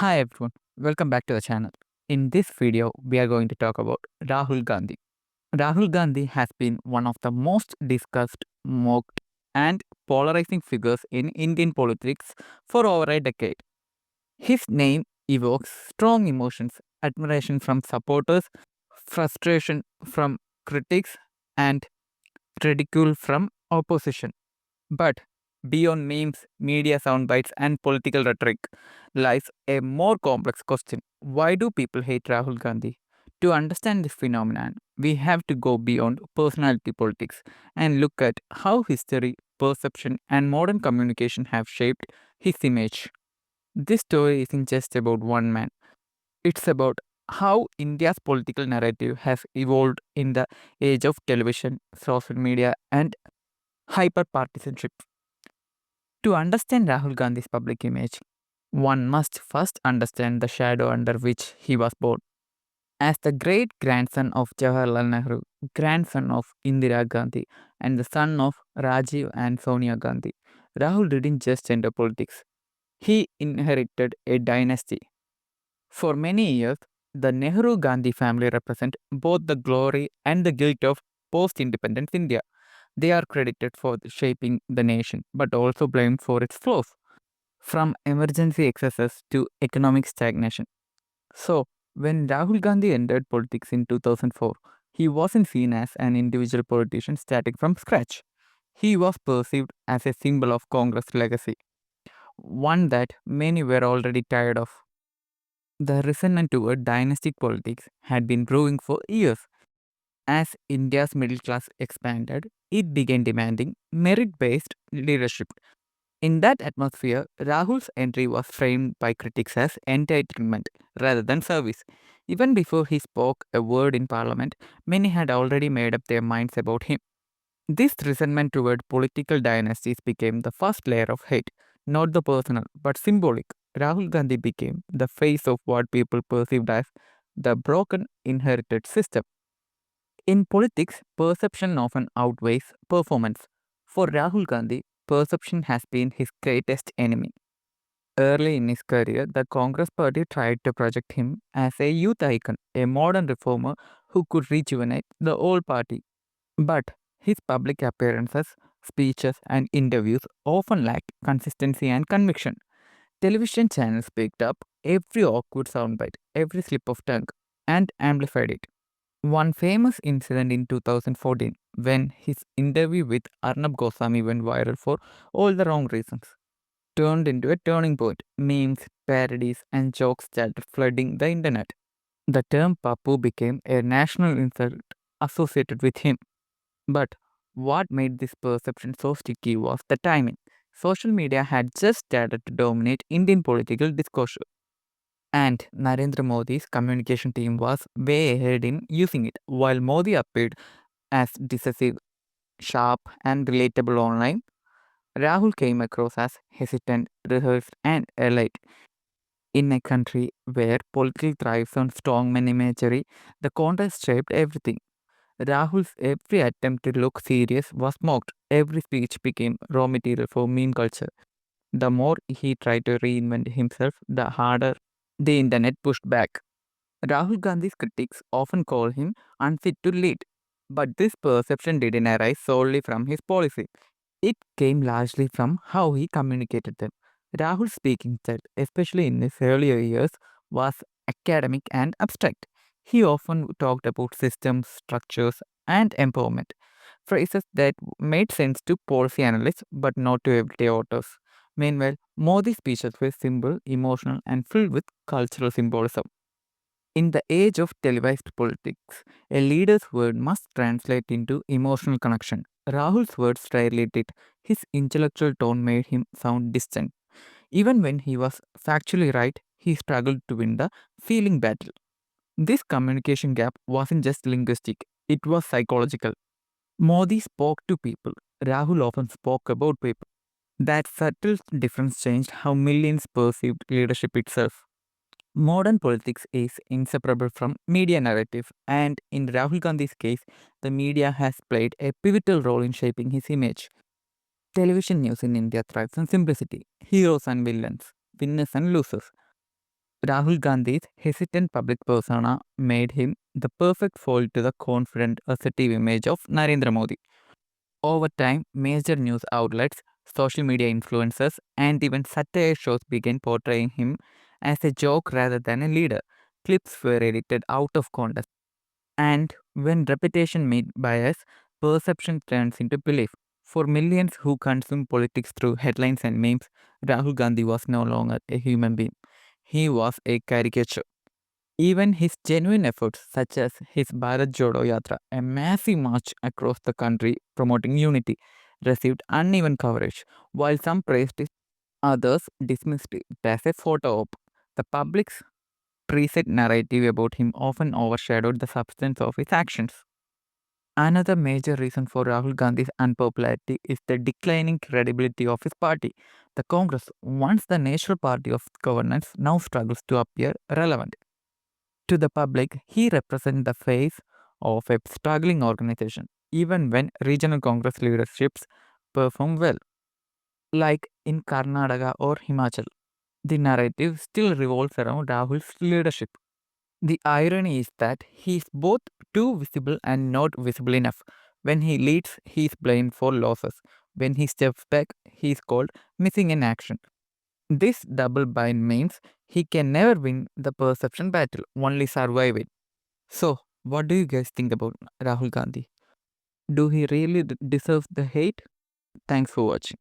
Hi everyone, welcome back to the channel. In this video, we are going to talk about Rahul Gandhi. Rahul Gandhi has been one of the most discussed, mocked, and polarizing figures in Indian politics for over a decade. His name evokes strong emotions, admiration from supporters, frustration from critics, and ridicule from opposition. But beyond memes, media soundbites, and political rhetoric lies a more complex question. Why do people hate Rahul Gandhi? To understand this phenomenon, we have to go beyond personality politics and look at how history, perception, and modern communication have shaped his image. This story isn't just about one man, it's about how India's political narrative has evolved in the age of television, social media, and hyper partisanship. To understand Rahul Gandhi's public image, one must first understand the shadow under which he was born. As the great grandson of Jawaharlal Nehru, grandson of Indira Gandhi, and the son of Rajiv and Sonia Gandhi, Rahul didn't just enter politics, he inherited a dynasty. For many years, the Nehru Gandhi family represent both the glory and the guilt of post independence India. They are credited for shaping the nation, but also blamed for its flaws, from emergency excesses to economic stagnation. So, when Rahul Gandhi entered politics in 2004, he wasn't seen as an individual politician starting from scratch. He was perceived as a symbol of Congress legacy, one that many were already tired of. The resentment toward dynastic politics had been brewing for years. As India's middle class expanded, it began demanding merit based leadership. In that atmosphere, Rahul's entry was framed by critics as entitlement rather than service. Even before he spoke a word in parliament, many had already made up their minds about him. This resentment toward political dynasties became the first layer of hate, not the personal, but symbolic. Rahul Gandhi became the face of what people perceived as the broken inherited system. In politics, perception often outweighs performance. For Rahul Gandhi, perception has been his greatest enemy. Early in his career, the Congress party tried to project him as a youth icon, a modern reformer who could rejuvenate the old party. But his public appearances, speeches, and interviews often lacked consistency and conviction. Television channels picked up every awkward soundbite, every slip of tongue, and amplified it. One famous incident in 2014 when his interview with Arnab Goswami went viral for all the wrong reasons turned into a turning point. Memes, parodies, and jokes started flooding the internet. The term Papu became a national insult associated with him. But what made this perception so sticky was the timing. Social media had just started to dominate Indian political discourse, and Narendra Modi's communication team was way ahead in using it. While Modi appeared as decisive, sharp, and relatable online, Rahul came across as hesitant, rehearsed, and elite. In a country where politics thrives on strongman imagery, the contrast shaped everything. Rahul's every attempt to look serious was mocked. Every speech became raw material for meme culture. The more he tried to reinvent himself, the harder the internet pushed back. Rahul Gandhi's critics often call him unfit to lead, but this perception didn't arise solely from his policy. It came largely from how he communicated them. Rahul's speaking style, especially in his earlier years, was academic and abstract. He often talked about systems, structures, and empowerment, phrases that made sense to policy analysts but not to everyday voters. Meanwhile, Modi's speeches were simple, emotional, and filled with cultural symbolism. In the age of televised politics, a leader's word must translate into emotional connection. Rahul's words rarely did. His intellectual tone made him sound distant. Even when he was factually right, he struggled to win the feeling battle. This communication gap wasn't just linguistic, it was psychological. Modi spoke to people, Rahul often spoke about people. That subtle difference changed how millions perceived leadership itself. Modern politics is inseparable from media narrative, and in Rahul Gandhi's case, the media has played a pivotal role in shaping his image. Television news in India thrives on simplicity heroes and villains, winners and losers. Rahul Gandhi's hesitant public persona made him the perfect foil to the confident, assertive image of Narendra Modi. Over time, major news outlets, social media influencers, and even satire shows began portraying him as a joke rather than a leader. Clips were edited out of context. And when reputation meets bias, perception turns into belief. For millions who consume politics through headlines and memes, Rahul Gandhi was no longer a human being. He was a caricature. Even his genuine efforts, such as his Bharat Jodo Yatra, a massive march across the country promoting unity, received uneven coverage. While some praised it, others dismissed it as a photo op. The public's preset narrative about him often overshadowed the substance of his actions. Another major reason for Rahul Gandhi's unpopularity is the declining credibility of his party. The Congress, once the national party of governance, now struggles to appear relevant. To the public, he represents the face of a struggling organization, even when regional Congress leaderships perform well, like in Karnataka or Himachal. The narrative still revolves around Rahul's leadership. The irony is that he is both too visible and not visible enough. When he leads, he is blamed for losses. When he steps back, he is called missing in action. This double bind means he can never win the perception battle, only survive it. So, what do you guys think about Rahul Gandhi? Do he really deserve the hate? Thanks for watching.